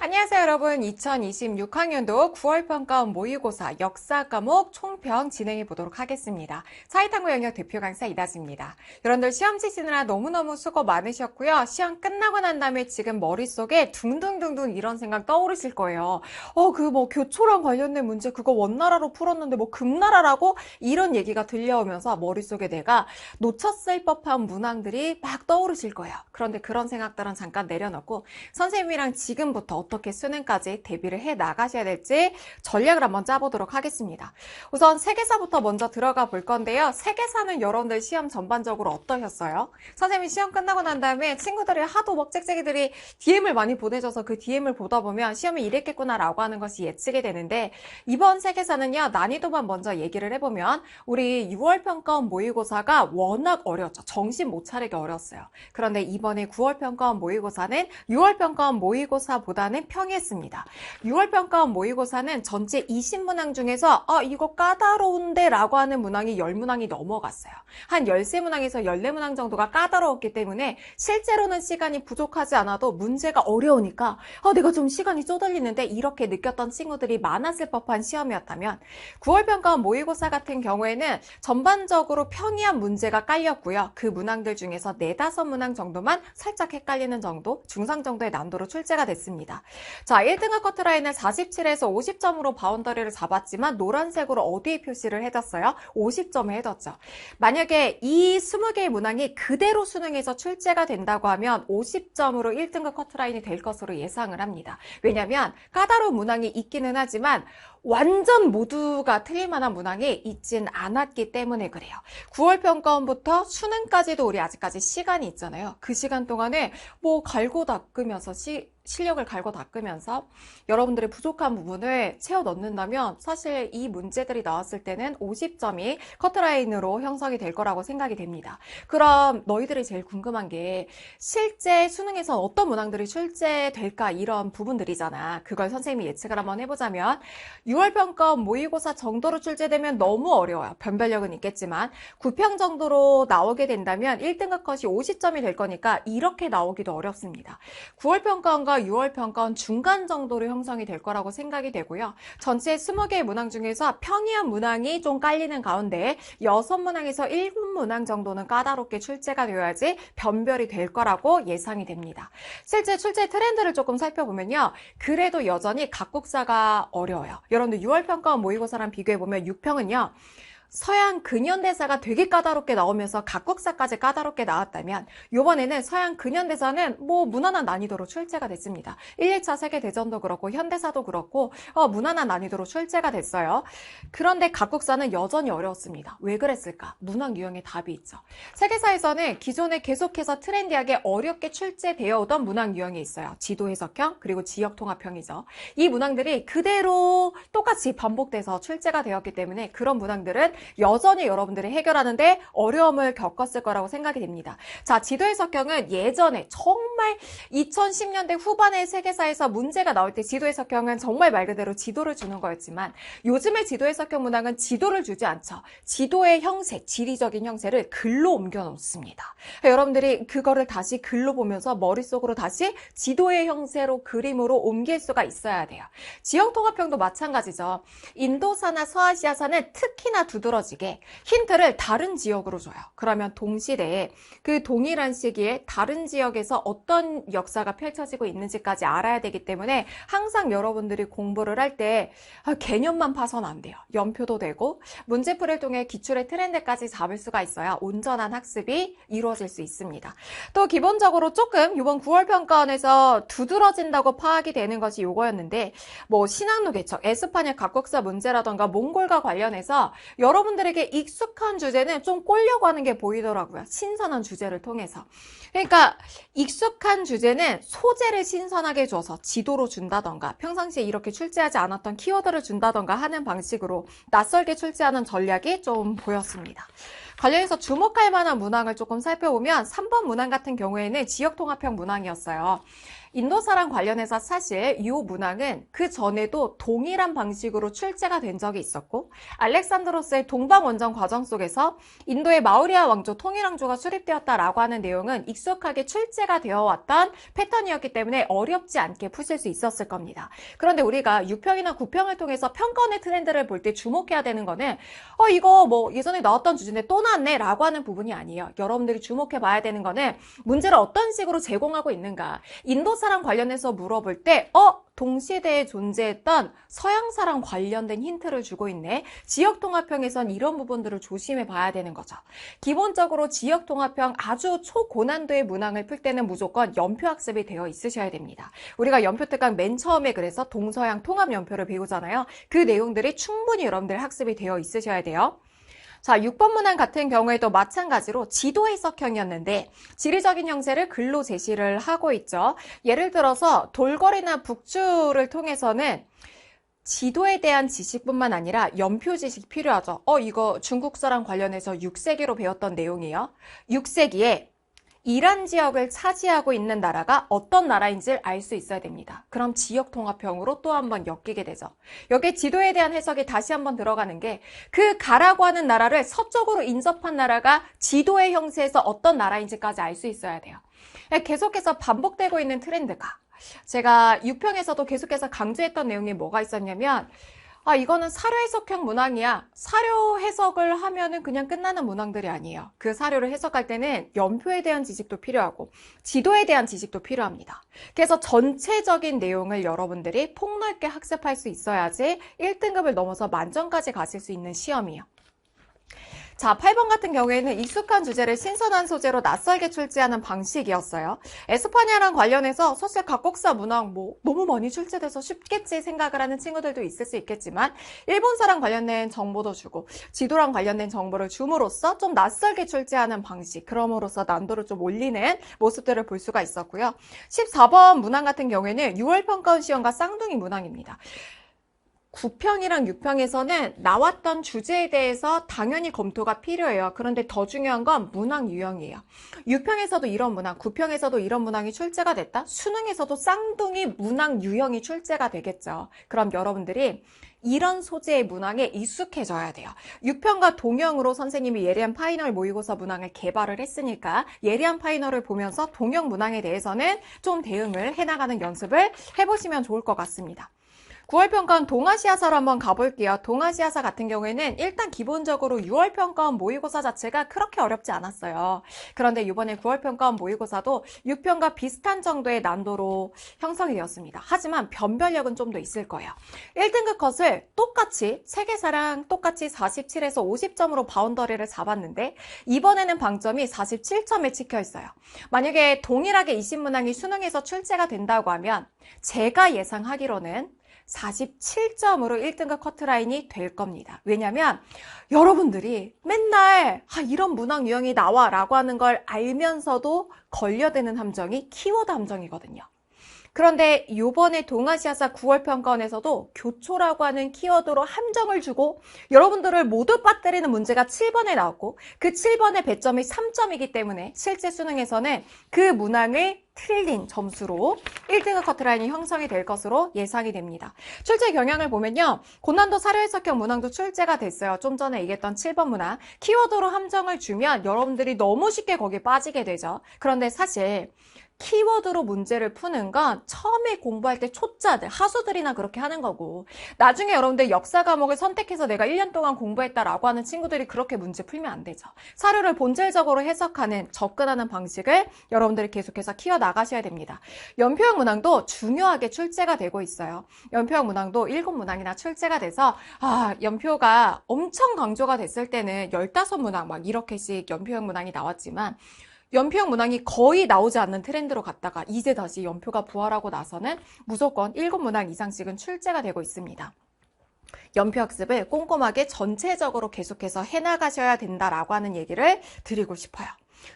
안녕하세요, 여러분. 2026학년도 9월 평가원 모의고사 역사 과목 총평 진행해 보도록 하겠습니다. 사이탐구 영역 대표 강사 이다지입니다. 여러분들 시험 치시느라 너무너무 수고 많으셨고요. 시험 끝나고 난 다음에 지금 머릿속에 둥둥둥둥 이런 생각 떠오르실 거예요. 교초랑 관련된 문제 그거 원나라로 풀었는데 금나라라고? 이런 얘기가 들려오면서 머릿속에 내가 놓쳤을 법한 문항들이 막 떠오르실 거예요. 그런데 그런 생각들은 잠깐 내려놓고 선생님이랑 지금부터 어떻게 수능까지 대비를 해 나가셔야 될지 전략을 한번 짜보도록 하겠습니다. 우선 세계사부터 먼저 들어가 볼 건데요. 세계사는 여러분들 시험 전반적으로 어떠셨어요? 선생님이 시험 끝나고 난 다음에 친구들이 하도 짹짹이들이 DM을 많이 보내줘서 그 DM을 보다 보면 시험이 이랬겠구나라고 하는 것이 예측이 되는데 이번 세계사는요. 난이도만 먼저 얘기를 해보면 우리 6월 평가원 모의고사가 워낙 어려웠죠. 정신 못 차리게 어려웠어요. 그런데 이번에 9월 평가원 모의고사는 6월 평가원 모의고사보다는 평이했습니다. 6월 평가원 모의고사는 전체 20문항 중에서 이거 까다로운데 라고 하는 문항이 10문항이 넘어갔어요. 한 13문항에서 14문항 정도가 까다로웠기 때문에 실제로는 시간이 부족하지 않아도 문제가 어려우니까 내가 좀 시간이 쪼들리는데 이렇게 느꼈던 친구들이 많았을 법한 시험이었다면 9월 평가원 모의고사 같은 경우에는 전반적으로 평이한 문제가 깔렸고요. 그 문항들 중에서 4, 5문항 정도만 살짝 헷갈리는 정도, 중상 정도의 난도로 출제가 됐습니다. 자, 1등급 커트라인을 47에서 50점으로 바운더리를 잡았지만 노란색으로 어디에 표시를 해뒀어요? 50점에 해뒀죠. 만약에 이 20개의 문항이 그대로 수능에서 출제가 된다고 하면 50점으로 1등급 커트라인이 될 것으로 예상을 합니다. 왜냐하면 까다로운 문항이 있기는 하지만 완전 모두가 틀릴 만한 문항이 있진 않았기 때문에 그래요. 9월 평가원부터 수능까지도 우리 아직까지 시간이 있잖아요. 그 시간 동안에 갈고 닦으면서 실력을 갈고 닦으면서 여러분들의 부족한 부분을 채워 넣는다면 사실 이 문제들이 나왔을 때는 50점이 커트라인으로 형성이 될 거라고 생각이 됩니다. 그럼 너희들이 제일 궁금한 게 실제 수능에서 어떤 문항들이 출제될까 이런 부분들이잖아. 그걸 선생님이 예측을 한번 해보자면 6월 평가원 모의고사 정도로 출제되면 너무 어려워요. 변별력은 있겠지만 9평 정도로 나오게 된다면 1등급 컷이 50점이 될 거니까 이렇게 나오기도 어렵습니다. 9월 평가원과 6월 평가원 중간 정도로 형성이 될 거라고 생각이 되고요. 전체 20개의 문항 중에서 평이한 문항이 좀 깔리는 가운데 6문항에서 7문항 정도는 까다롭게 출제가 되어야지 변별이 될 거라고 예상이 됩니다. 실제 출제 트렌드를 조금 살펴보면요. 그래도 여전히 각국사가 어려워요. 여러분들 6월 평가원 모의고사랑 비교해보면 6평은요. 서양 근현대사가 되게 까다롭게 나오면서 각국사까지 까다롭게 나왔다면 이번에는 서양 근현대사는 무난한 난이도로 출제가 됐습니다. 1, 2차 세계대전도 그렇고 현대사도 그렇고 무난한 난이도로 출제가 됐어요. 그런데 각국사는 여전히 어려웠습니다. 왜 그랬을까? 문항 유형의 답이 있죠. 세계사에서는 기존에 계속해서 트렌디하게 어렵게 출제되어 오던 문항 유형이 있어요. 지도 해석형 그리고 지역 통합형이죠. 이 문항들이 그대로 똑같이 반복돼서 출제가 되었기 때문에 그런 문항들은 여전히 여러분들이 해결하는데 어려움을 겪었을 거라고 생각이 됩니다. 자, 지도 해석형은 예전에 정말 2010년대 후반의 세계사에서 문제가 나올 때 지도 해석형은 정말 말 그대로 지도를 주는 거였지만 요즘의 지도 해석형 문항은 지도를 주지 않죠. 지도의 형태, 지리적인 형태를 글로 옮겨 놓습니다. 여러분들이 그거를 다시 글로 보면서 머릿속으로 다시 지도의 형태로 그림으로 옮길 수가 있어야 돼요. 지역 통합형도 마찬가지죠. 인도사나 서아시아사는 특히나 두드러지게 힌트를 다른 지역으로 줘요. 그러면 동시대에 그 동일한 시기에 다른 지역에서 어떤 역사가 펼쳐지고 있는지까지 알아야 되기 때문에 항상 여러분들이 공부를 할 때 개념만 파서는 안 돼요. 연표도 되고 문제풀이를 통해 기출의 트렌드까지 잡을 수가 있어야 온전한 학습이 이루어질 수 있습니다. 또 기본적으로 조금 이번 9월 평가원에서 두드러진다고 파악이 되는 것이 이거였는데 신학로 개척, 에스파냐 각국사 문제라던가 몽골과 관련해서 여러분들에게 익숙한 주제는 좀 꼴려고 하는 게 보이더라고요. 신선한 주제를 통해서. 그러니까 익숙한 주제는 소재를 신선하게 줘서 지도로 준다던가 평상시에 이렇게 출제하지 않았던 키워드를 준다던가 하는 방식으로 낯설게 출제하는 전략이 좀 보였습니다. 관련해서 주목할 만한 문항을 조금 살펴보면 3번 문항 같은 경우에는 지역통합형 문항이었어요. 인도사랑 관련해서 사실 이 문항은 그 전에도 동일한 방식으로 출제가 된 적이 있었고 알렉산드로스의 동방원정 과정 속에서 인도의 마우리아 왕조 통일왕조가 수립되었다라고 하는 내용은 익숙하게 출제가 되어 왔던 패턴이었기 때문에 어렵지 않게 푸실 수 있었을 겁니다. 그런데 우리가 6평이나 9평을 통해서 평가원의 트렌드를 볼 때 주목해야 되는 거는 이거 뭐 예전에 나왔던 주제인데 또 나왔네 라고 하는 부분이 아니에요. 여러분들이 주목해 봐야 되는 거는 문제를 어떤 식으로 제공하고 있는가. 인도사랑 관련해서 물어볼 때 동시대에 존재했던 서양사랑 관련된 힌트를 주고 있네. 지역통합형에선 이런 부분들을 조심해 봐야 되는 거죠. 기본적으로 지역통합형 아주 초고난도의 문항을 풀 때는 무조건 연표학습이 되어 있으셔야 됩니다. 우리가 연표특강 맨 처음에 그래서 동서양 통합연표를 배우잖아요. 그 내용들이 충분히 여러분들 학습이 되어 있으셔야 돼요. 자, 6번 문항 같은 경우에도 마찬가지로 지도 해석형이었는데 지리적인 형태를 글로 제시를 하고 있죠. 예를 들어서 돌거리나 북주를 통해서는 지도에 대한 지식뿐만 아니라 연표 지식 필요하죠. 이거 중국사랑 관련해서 6세기로 배웠던 내용이에요. 6세기에 이란 지역을 차지하고 있는 나라가 어떤 나라인지를 알 수 있어야 됩니다. 그럼 지역통합형으로 또 한번 엮이게 되죠. 여기에 지도에 대한 해석이 다시 한번 들어가는 게 그 가라고 하는 나라를 서쪽으로 인접한 나라가 지도의 형태에서 어떤 나라인지까지 알 수 있어야 돼요. 계속해서 반복되고 있는 트렌드가 제가 6평에서도 계속해서 강조했던 내용이 뭐가 있었냐면 이거는 사료 해석형 문항이야. 사료 해석을 하면은 그냥 끝나는 문항들이 아니에요. 그 사료를 해석할 때는 연표에 대한 지식도 필요하고 지도에 대한 지식도 필요합니다. 그래서 전체적인 내용을 여러분들이 폭넓게 학습할 수 있어야지 1등급을 넘어서 만점까지 가실 수 있는 시험이에요. 자, 8번 같은 경우에는 익숙한 주제를 신선한 소재로 낯설게 출제하는 방식이었어요. 에스파냐랑 관련해서 사실 각국사 문항 너무 많이 출제돼서 쉽겠지 생각을 하는 친구들도 있을 수 있겠지만 일본사랑 관련된 정보도 주고 지도랑 관련된 정보를 줌으로써 좀 낯설게 출제하는 방식, 그럼으로써 난도를 좀 올리는 모습들을 볼 수가 있었고요. 14번 문항 같은 경우에는 6월 평가원 시험과 쌍둥이 문항입니다. 9평이랑 6평에서는 나왔던 주제에 대해서 당연히 검토가 필요해요. 그런데 더 중요한 건 문항 유형이에요. 6평에서도 이런 문항, 9평에서도 이런 문항이 출제가 됐다? 수능에서도 쌍둥이 문항 유형이 출제가 되겠죠. 그럼 여러분들이 이런 소재의 문항에 익숙해져야 돼요. 6평과 동형으로 선생님이 예리한 파이널 모의고사 문항을 개발을 했으니까 예리한 파이널을 보면서 동형 문항에 대해서는 좀 대응을 해나가는 연습을 해보시면 좋을 것 같습니다. 9월 평가원 동아시아사로 한번 가볼게요. 동아시아사 같은 경우에는 일단 기본적으로 6월 평가원 모의고사 자체가 그렇게 어렵지 않았어요. 그런데 이번에 9월 평가원 모의고사도 6평과 비슷한 정도의 난도로 형성이 되었습니다. 하지만 변별력은 좀 더 있을 거예요. 1등급 컷을 똑같이 세계사랑 똑같이 47에서 50점으로 바운더리를 잡았는데 이번에는 방점이 47점에 찍혀 있어요. 만약에 동일하게 20문항이 수능에서 출제가 된다고 하면 제가 예상하기로는 47점으로 1등급 커트라인이 될 겁니다. 왜냐면 여러분들이 맨날 이런 문항 유형이 나와 라고 하는 걸 알면서도 걸려드는 함정이 키워드 함정이거든요. 그런데 이번에 동아시아사 9월 평가원에서도 교초라고 하는 키워드로 함정을 주고 여러분들을 모두 빠뜨리는 문제가 7번에 나왔고 그 7번의 배점이 3점이기 때문에 실제 수능에서는 그 문항을 틀린 점수로 1등급 커트라인이 형성이 될 것으로 예상이 됩니다. 출제 경향을 보면요. 고난도 사료 해석형 문항도 출제가 됐어요. 좀 전에 얘기했던 7번 문항. 키워드로 함정을 주면 여러분들이 너무 쉽게 거기에 빠지게 되죠. 그런데 사실 키워드로 문제를 푸는 건 처음에 공부할 때 초짜들, 하수들이나 그렇게 하는 거고 나중에 여러분들 역사 과목을 선택해서 내가 1년 동안 공부했다라고 하는 친구들이 그렇게 문제 풀면 안 되죠. 사료를 본질적으로 해석하는, 접근하는 방식을 여러분들이 계속해서 키워나가셔야 됩니다. 연표형 문항도 중요하게 출제가 되고 있어요. 연표형 문항도 7문항이나 출제가 돼서 연표가 엄청 강조가 됐을 때는 15문항 막 이렇게씩 연표형 문항이 나왔지만 연표형 문항이 거의 나오지 않는 트렌드로 갔다가 이제 다시 연표가 부활하고 나서는 무조건 7문항 이상씩은 출제가 되고 있습니다. 연표 학습을 꼼꼼하게 전체적으로 계속해서 해나가셔야 된다라고 하는 얘기를 드리고 싶어요.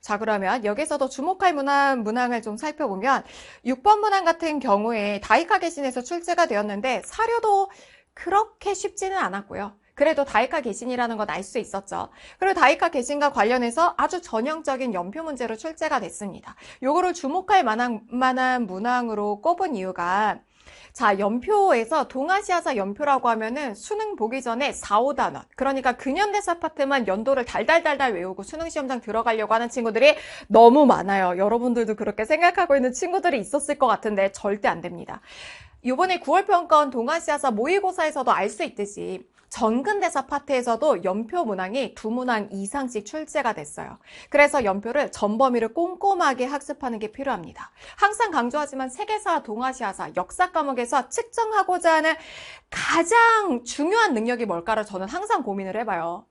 자, 그러면 여기서도 주목할 문항을 좀 살펴보면 6번 문항 같은 경우에 다이카게신에서 출제가 되었는데 사료도 그렇게 쉽지는 않았고요. 그래도 다이카 계신이라는 건 알 수 있었죠. 그리고 다이카 계신과 관련해서 아주 전형적인 연표 문제로 출제가 됐습니다. 요거를 주목할 만한 문항으로 꼽은 이유가 자, 연표에서 동아시아사 연표라고 하면은 수능 보기 전에 4, 5단원. 그러니까 근현대사 파트만 연도를 달달달달 외우고 수능 시험장 들어가려고 하는 친구들이 너무 많아요. 여러분들도 그렇게 생각하고 있는 친구들이 있었을 것 같은데 절대 안 됩니다. 이번에 9월 평가원 동아시아사 모의고사에서도 알 수 있듯이 전근대사 파트에서도 연표 문항이 2문항 이상씩 출제가 됐어요. 그래서 연표를 전범위를 꼼꼼하게 학습하는 게 필요합니다. 항상 강조하지만 세계사, 동아시아사, 역사 과목에서 측정하고자 하는 가장 중요한 능력이 뭘까를 저는 항상 고민을 해봐요.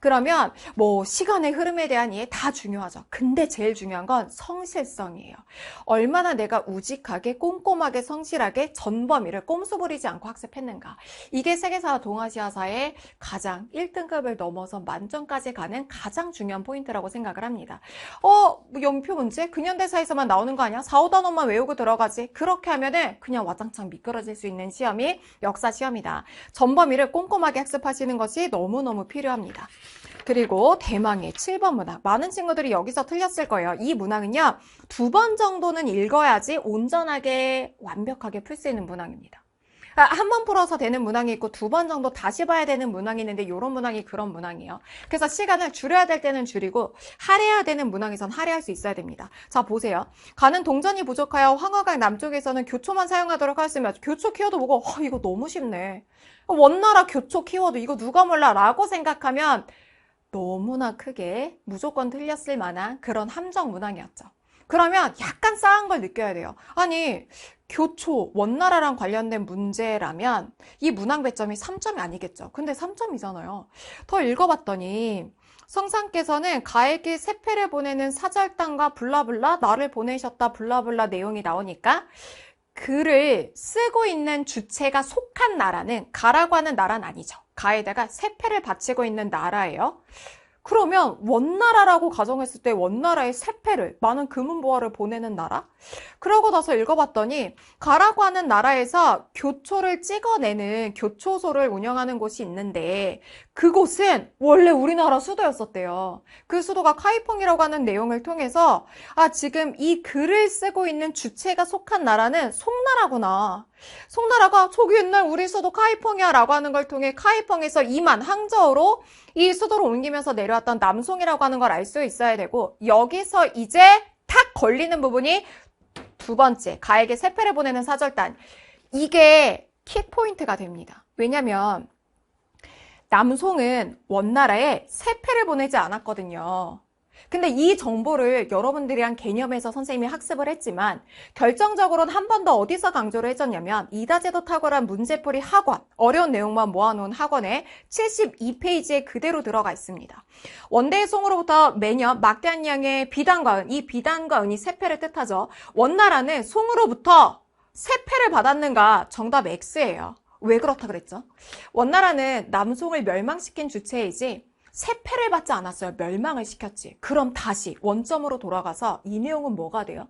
그러면 뭐 시간의 흐름에 대한 이해 다 중요하죠. 근데 제일 중요한 건 성실성이에요. 얼마나 내가 우직하게 꼼꼼하게 성실하게 전범위를 꼼수 부리지 않고 학습했는가. 이게 세계사 동아시아사의 가장 1등급을 넘어서 만점까지 가는 가장 중요한 포인트라고 생각을 합니다. 연표 문제? 근현대사에서만 나오는 거 아니야? 4, 5단원만 외우고 들어가지. 그렇게 하면은 그냥 와장창 미끄러질 수 있는 시험이 역사 시험이다. 전범위를 꼼꼼하게 학습하시는 것이 너무너무 필요합니다. 그리고 대망의 7번 문항. 많은 친구들이 여기서 틀렸을 거예요. 이 문항은요, 2번 정도는 읽어야지 온전하게 완벽하게 풀 수 있는 문항입니다. 한 번 풀어서 되는 문항이 있고 2번 정도 다시 봐야 되는 문항이 있는데 이런 문항이 그런 문항이에요. 그래서 시간을 줄여야 될 때는 줄이고 할애해야 되는 문항에선 할애할 수 있어야 됩니다. 자, 보세요. 가는 동전이 부족하여 황허강 남쪽에서는 교초만 사용하도록 하였으며 교초 키워드 보고 이거 너무 쉽네. 원나라 교초 키워드 이거 누가 몰라 라고 생각하면 너무나 크게 무조건 틀렸을 만한 그런 함정 문항이었죠. 그러면 약간 싸한 걸 느껴야 돼요. 아니, 교초, 원나라랑 관련된 문제라면 이 문항 배점이 3점이 아니겠죠. 근데 3점이잖아요. 더 읽어봤더니 성상께서는 가에게 세패를 보내는 사절단과 블라블라 나를 보내셨다 블라블라 내용이 나오니까 글을 쓰고 있는 주체가 속한 나라는 가라고 하는 나라는 아니죠. 가에다가 세패를 바치고 있는 나라예요. 그러면 원나라라고 가정했을 때 원나라의 세패를 많은 금은보화를 보내는 나라? 그러고 나서 읽어봤더니 가라고 하는 나라에서 교초를 찍어내는 교초소를 운영하는 곳이 있는데 그곳은 원래 우리나라 수도였었대요. 그 수도가 카이펑이라고 하는 내용을 통해서 지금 이 글을 쓰고 있는 주체가 속한 나라는 송나라구나. 송나라가 저기 옛날 우리 수도 카이펑이야 라고 하는 걸 통해 카이펑에서 이만 항저우로 이 수도로 옮기면서 내려왔던 남송이라고 하는 걸 알 수 있어야 되고 여기서 이제 탁 걸리는 부분이 2번째 가에게 세패를 보내는 사절단. 이게 킥포인트가 됩니다. 왜냐면 남송은 원나라에 세패를 보내지 않았거든요. 근데 이 정보를 여러분들이랑 개념에서 선생님이 학습을 했지만 결정적으로는 한 번 더 어디서 강조를 해줬냐면 이다제도 탁월한 문제풀이 학원, 어려운 내용만 모아놓은 학원에 72페이지에 그대로 들어가 있습니다. 원대의 송으로부터 매년 막대한 양의 비단과 은, 이 비단과 은이 세패를 뜻하죠. 원나라는 송으로부터 세패를 받았는가? 정답 X예요. 왜 그렇다 그랬죠? 원나라는 남송을 멸망시킨 주체이지 세패를 받지 않았어요. 멸망을 시켰지. 그럼 다시 원점으로 돌아가서 이 내용은 뭐가 돼요?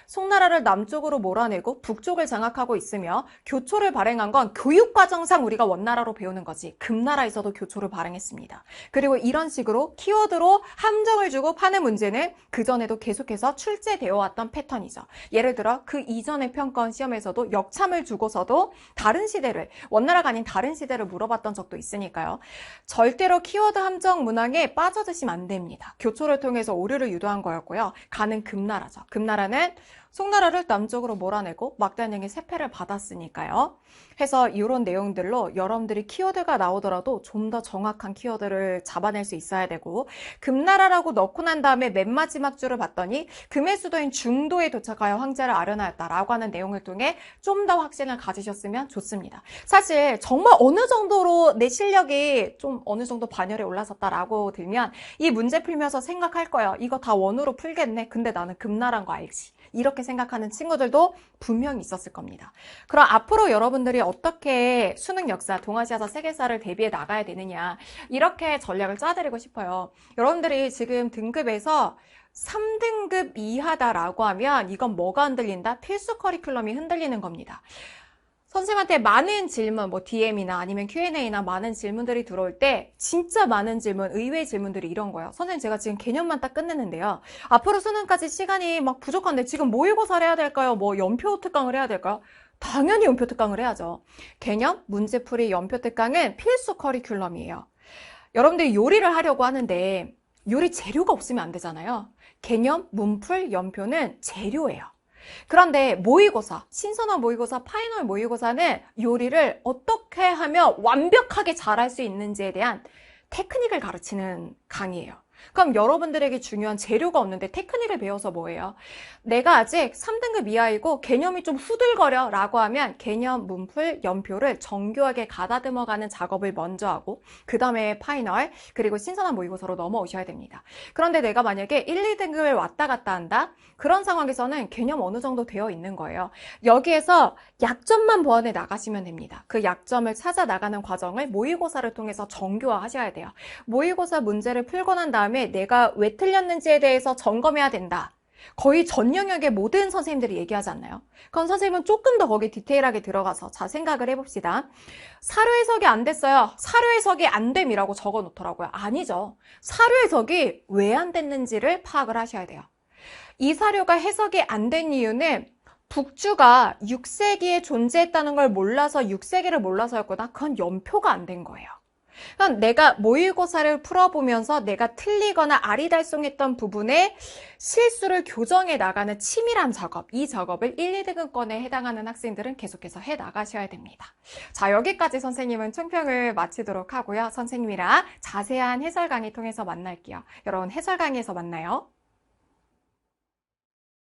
송나라를 남쪽으로 몰아내고 북쪽을 장악하고 있으며 교초를 발행한 건 교육과정상 우리가 원나라로 배우는 거지 금나라에서도 교초를 발행했습니다. 그리고 이런 식으로 키워드로 함정을 주고 파는 문제는 그전에도 계속해서 출제되어 왔던 패턴이죠. 예를 들어 그 이전의 평가원 시험에서도 역참을 주고서도 다른 시대를 원나라가 아닌 다른 시대를 물어봤던 적도 있으니까요. 절대로 키워드 함정 문항에 빠져드시면 안 됩니다. 교초를 통해서 오류를 유도한 거였고요. 가는 금나라죠. 금나라는 송나라를 남쪽으로 몰아내고 막대한 양의 세패를 받았으니까요. 해서 이런 내용들로 여러분들이 키워드가 나오더라도 좀 더 정확한 키워드를 잡아낼 수 있어야 되고 금나라라고 넣고 난 다음에 맨 마지막 줄을 봤더니 금의 수도인 중도에 도착하여 황제를 아련하였다라고 하는 내용을 통해 좀 더 확신을 가지셨으면 좋습니다. 사실 정말 어느 정도로 내 실력이 좀 어느 정도 반열에 올라섰다라고 들면 이 문제 풀면서 생각할 거예요. 이거 다 원으로 풀겠네. 근데 나는 금나라인 거 알지. 이렇게 생각하는 친구들도 분명히 있었을 겁니다. 그럼 앞으로 여러분들이 어떻게 수능 역사, 동아시아사, 세계사를 대비해 나가야 되느냐 이렇게 전략을 짜드리고 싶어요. 여러분들이 지금 등급에서 3등급 이하다라고 하면 이건 뭐가 흔들린다? 필수 커리큘럼이 흔들리는 겁니다. 선생님한테 많은 질문, 뭐 DM이나 아니면 Q&A나 많은 질문들이 들어올 때 진짜 많은 질문, 의외의 질문들이 이런 거예요. 선생님 제가 지금 개념만 딱 끝냈는데요. 앞으로 수능까지 시간이 막 부족한데 지금 모의고사를 해야 될까요? 뭐 연표 특강을 해야 될까요? 당연히 연표 특강을 해야죠. 개념, 문제풀이, 연표 특강은 필수 커리큘럼이에요. 여러분들이 요리를 하려고 하는데 요리 재료가 없으면 안 되잖아요. 개념, 문풀, 연표는 재료예요. 그런데 모의고사, 신선한 모의고사, 파이널 모의고사는 요리를 어떻게 하면 완벽하게 잘할 수 있는지에 대한 테크닉을 가르치는 강의예요. 그럼 여러분들에게 중요한 재료가 없는데 테크닉을 배워서 뭐예요? 내가 아직 3등급 이하이고 개념이 좀 후들거려 라고 하면 개념, 문풀, 연표를 정교하게 가다듬어가는 작업을 먼저 하고 그 다음에 파이널 그리고 신선한 모의고사로 넘어오셔야 됩니다. 그런데 내가 만약에 1, 2등급을 왔다 갔다 한다? 그런 상황에서는 개념 어느 정도 되어 있는 거예요. 여기에서 약점만 보완해 나가시면 됩니다. 그 약점을 찾아 나가는 과정을 모의고사를 통해서 정교화하셔야 돼요. 모의고사 문제를 풀고 난 다음에 내가 왜 틀렸는지에 대해서 점검해야 된다. 거의 전 영역의 모든 선생님들이 얘기하지 않나요? 그럼 선생님은 조금 더 거기 디테일하게 들어가서 자 생각을 해봅시다. 사료 해석이 안 됐어요. 사료 해석이 안 됨이라고 적어 놓더라고요. 아니죠. 사료 해석이 왜 안 됐는지를 파악을 하셔야 돼요. 이 사료가 해석이 안 된 이유는 북주가 6세기에 존재했다는 걸 몰라서 6세기를 몰라서였구나. 그건 연표가 안 된 거예요. 그럼 내가 모의고사를 풀어보면서 내가 틀리거나 아리달송했던 부분에 실수를 교정해 나가는 치밀한 작업, 이 작업을 1, 2등급권에 해당하는 학생들은 계속해서 해 나가셔야 됩니다. 자, 여기까지 선생님은 총평을 마치도록 하고요. 선생님이랑 자세한 해설 강의 통해서 만날게요. 여러분 해설 강의에서 만나요.